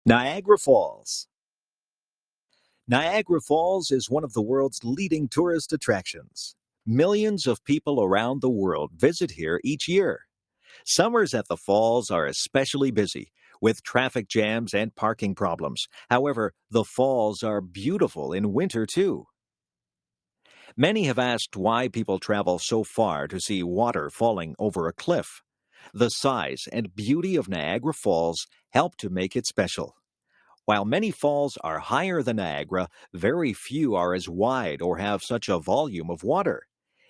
Niagara Falls. Niagara Falls is one of the world's leading tourist attractions. Millions of people around the world visit here each year. Summers at the falls are especially busy, with traffic jams and parking problems. However, the falls are beautiful in winter too. Many have asked why people travel so far to see water falling over a cliff. The size and beauty of Niagara Falls help to make it special. While many falls are higher than Niagara, very few are as wide or have such a volume of water.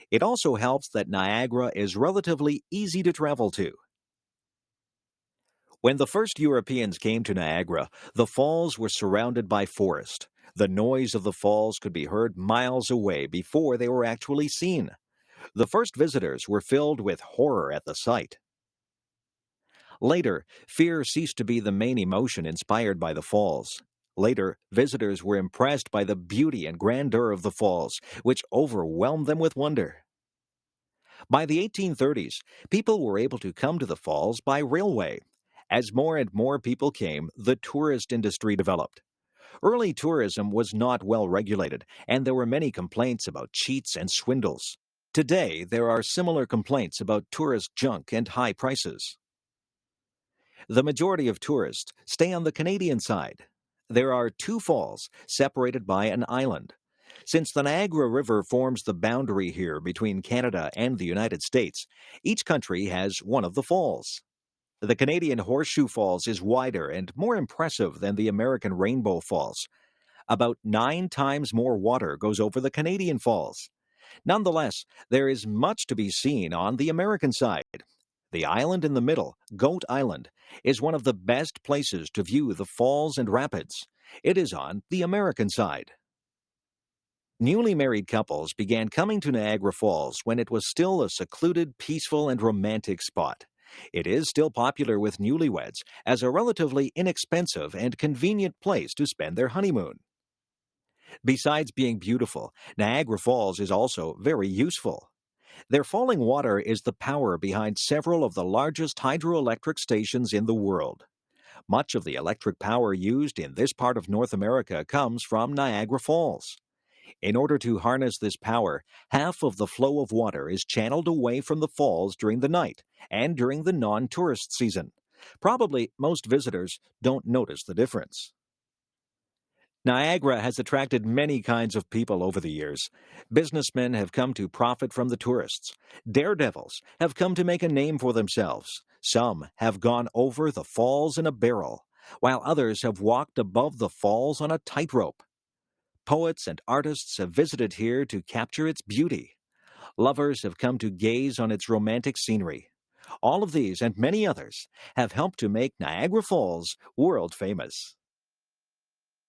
It also helps that Niagara is relatively easy to travel to. When the first Europeans came to Niagara, the falls were surrounded by forest. The noise of the falls could be heard miles away before they were actually seen. The first visitors were filled with horror at the sight. Later, fear ceased to be the main emotion inspired by the falls. Later, visitors were impressed by the beauty and grandeur of the falls, which overwhelmed them with wonder. By the 1830s, people were able to come to the falls by railway. As more and more people came, the tourist industry developed. Early tourism was not well regulated, and there were many complaints about cheats and swindles. Today, there are similar complaints about tourist junk and high prices. The majority of tourists stay on the Canadian side. There are two falls separated by an island. Since the Niagara River forms the boundary here between Canada and the United States, each country has one of the falls. The Canadian Horseshoe Falls is wider and more impressive than the American Rainbow Falls. About 9 times more water goes over the Canadian falls. Nonetheless, there is much to be seen on the American side. The island in the middle, Goat Island, is one of the best places to view the falls and rapids. It is on the American side. Newly married couples began coming to Niagara Falls when it was still a secluded, peaceful, and romantic spot. It is still popular with newlyweds as a relatively inexpensive and convenient place to spend their honeymoon. Besides being beautiful, Niagara Falls is also very useful. Their falling water is the power behind several of the largest hydroelectric stations in the world. Much of the electric power used in this part of North America comes from Niagara Falls. In order to harness this power, half of the flow of water is channeled away from the falls during the night and during the non-tourist season. Probably most visitors don't notice the difference. Niagara has attracted many kinds of people over the years. Businessmen have come to profit from the tourists. Daredevils have come to make a name for themselves. Some have gone over the falls in a barrel, while others have walked above the falls on a tightrope. Poets and artists have visited here to capture its beauty. Lovers have come to gaze on its romantic scenery. All of these and many others have helped to make Niagara Falls world famous.